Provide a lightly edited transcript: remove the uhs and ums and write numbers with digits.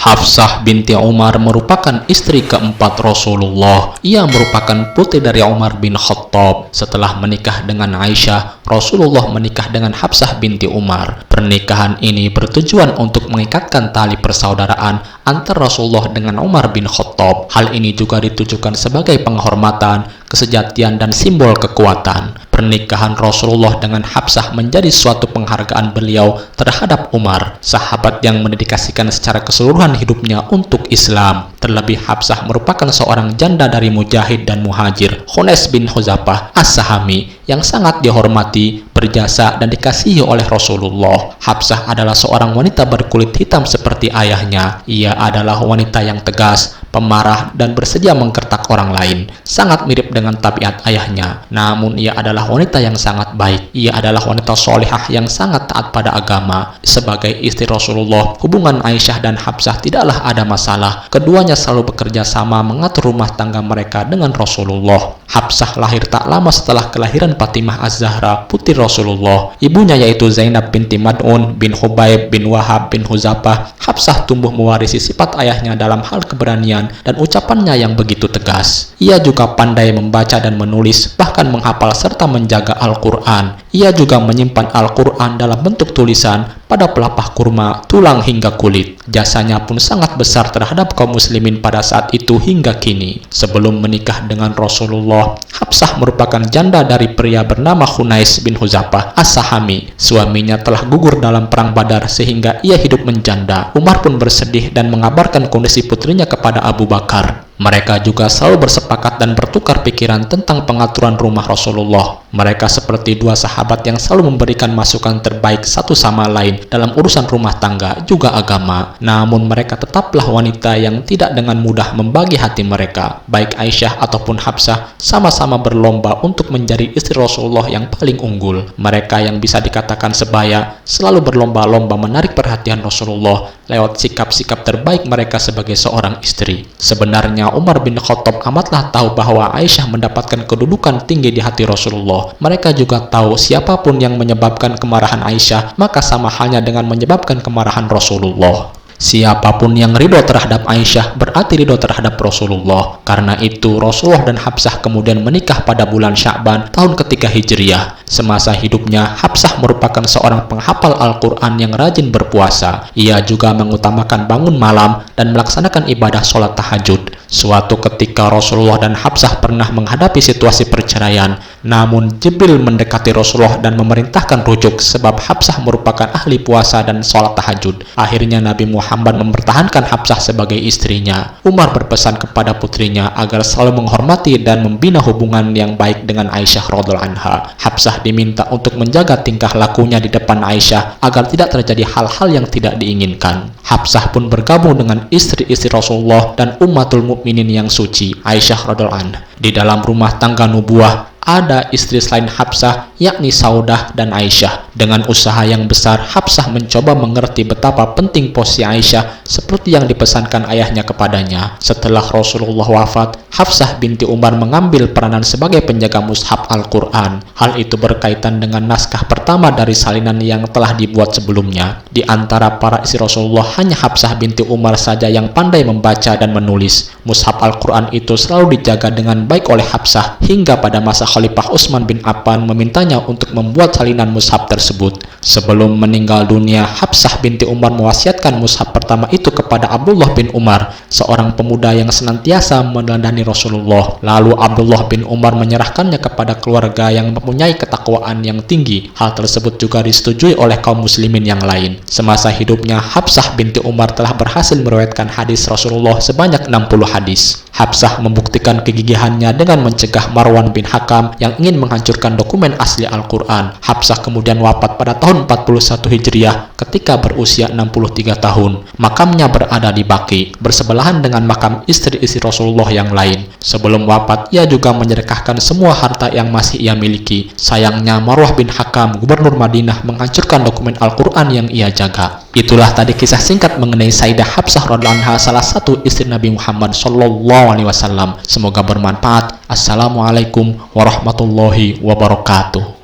Hafsah binti Umar merupakan istri keempat Rasulullah. Ia merupakan putri dari Umar bin Khattab. Setelah menikah dengan Aisyah, Rasulullah menikah dengan Hafsah binti Umar. Pernikahan ini bertujuan untuk mengikatkan tali persaudaraan antara Rasulullah dengan Umar bin Khattab. Hal ini juga ditujukan sebagai penghormatan, kesejatian, dan simbol kekuatan. Pernikahan Rasulullah dengan Hafsah menjadi suatu penghargaan beliau terhadap Umar, sahabat yang mendedikasikan secara keseluruhan hidupnya untuk Islam. Terlebih Hafsah merupakan seorang janda dari Mujahid dan Muhajir, Hunais bin Huzafah As-Sahami, yang sangat dihormati, berjasa, dan dikasihi oleh Rasulullah. Hafsah adalah seorang wanita berkulit hitam seperti ayahnya. Ia adalah wanita yang tegas, pemarah, dan bersedia menggertak orang lain. Sangat mirip dengan tabiat ayahnya. Namun ia adalah wanita yang sangat baik. Ia adalah wanita solihah yang sangat taat pada agama. Sebagai istri Rasulullah, hubungan Aisyah dan Hafsah tidaklah ada masalah. Keduanya selalu bekerja sama mengatur rumah tangga mereka dengan Rasulullah. Hafsah lahir tak lama setelah kelahiran Fatimah Az-Zahra, putri Rasulullah. Ibunya yaitu Zainab binti Mad'un bin Hubaib bin Wahab bin Huzafah. Hafsah tumbuh mewarisi sifat ayahnya dalam hal keberanian dan ucapannya yang begitu tegas. Ia juga pandai membaca dan menulis, bahkan menghafal serta menjaga Al-Quran. Ia juga menyimpan Al-Quran dalam bentuk tulisan pada pelepah kurma, tulang, hingga kulit. Jasanya pun sangat besar terhadap kaum muslimin pada saat itu hingga kini. Sebelum menikah dengan Rasulullah, Hafsah merupakan janda dari pria bernama Hunais bin Huzafah As-Sahami. Suaminya telah gugur dalam perang Badar sehingga ia hidup menjanda. Umar pun bersedih dan mengabarkan kondisi putrinya kepada Abu Bakar. Mereka juga selalu bersepakat dan bertukar pikiran tentang pengaturan rumah Rasulullah. Mereka seperti dua sahabat yang selalu memberikan masukan terbaik satu sama lain dalam urusan rumah tangga juga agama. Namun mereka tetaplah wanita yang tidak dengan mudah membagi hati mereka. Baik Aisyah ataupun Hafsah sama-sama berlomba untuk menjadi istri Rasulullah yang paling unggul. Mereka yang bisa dikatakan sebaya selalu berlomba-lomba menarik perhatian Rasulullah lewat sikap-sikap terbaik mereka sebagai seorang istri. Sebenarnya Umar bin Khattab amatlah tahu bahwa Aisyah mendapatkan kedudukan tinggi di hati Rasulullah. Mereka juga tahu siapapun yang menyebabkan kemarahan Aisyah, maka sama halnya dengan menyebabkan kemarahan Rasulullah. Siapapun yang ridho terhadap Aisyah berarti ridho terhadap Rasulullah. Karena itu Rasulullah dan Hafsah kemudian menikah pada bulan Sya'ban tahun ketiga Hijriah. Semasa hidupnya, Hafsah merupakan seorang penghafal Al-Quran yang rajin berpuasa. Ia juga mengutamakan bangun malam dan melaksanakan ibadah sholat tahajud. Suatu ketika Rasulullah dan Hafsah pernah menghadapi situasi perceraian. Namun Jibril mendekati Rasulullah dan memerintahkan rujuk sebab Hafsah merupakan ahli puasa dan sholat tahajud. Akhirnya Nabi Muhammad mempertahankan Hafsah sebagai istrinya. Umar berpesan kepada putrinya agar selalu menghormati dan membina hubungan yang baik dengan Aisyah radhiyallahu anha. Hafsah diminta untuk menjaga tingkah lakunya di depan Aisyah agar tidak terjadi hal-hal yang tidak diinginkan. Hafsah pun bergabung dengan istri-istri Rasulullah dan ummatul mukminin yang suci, Aisyah radhiyallahu anha. Di dalam rumah tangga nubuwah ada istri selain Hafsah, yakni Saudah dan Aisyah. Dengan usaha yang besar, Hafsah mencoba mengerti betapa penting posisi Aisyah seperti yang dipesankan ayahnya kepadanya. Setelah Rasulullah wafat, Hafsah binti Umar mengambil peranan sebagai penjaga mushaf Al-Quran. Hal itu berkaitan dengan naskah pertama dari salinan yang telah dibuat sebelumnya. Di antara para istri Rasulullah, hanya Hafsah binti Umar saja yang pandai membaca dan menulis. Mushaf Al-Quran itu selalu dijaga dengan baik oleh Hafsah hingga pada masa Khalifah Utsman bin Affan memintanya untuk membuat salinan mushaf tersebut. Sebelum meninggal dunia, Hafsah binti Umar mewasiatkan mushaf pertama itu kepada Abdullah bin Umar, seorang pemuda yang senantiasa meneladani Rasulullah. Lalu Abdullah bin Umar menyerahkannya kepada keluarga yang mempunyai ketakwaan yang tinggi. Hal tersebut juga disetujui oleh kaum muslimin yang lain. Semasa hidupnya, Hafsah binti Umar telah berhasil meriwayatkan hadis Rasulullah sebanyak 60 hadis. Hafsah membuktikan kegigihannya dengan mencegah Marwan bin Hakam yang ingin menghancurkan dokumen asli Al-Quran. Hafsah kemudian wafat pada tahun 41 Hijriah ketika berusia 63 tahun. Makamnya berada di Baqi, bersebelahan dengan makam istri-istri Rasulullah yang lain. Sebelum wafat, ia juga menyedekahkan semua harta yang masih ia miliki. Sayangnya Marwah bin Hakam, gubernur Madinah, menghancurkan dokumen Al-Quran yang ia jaga. Itulah tadi kisah singkat mengenai Sayyidah Hafsah radhiyallahu anha, salah satu istri Nabi Muhammad SAW. Semoga bermanfaat. Assalamualaikum warahmatullahi wabarakatuh.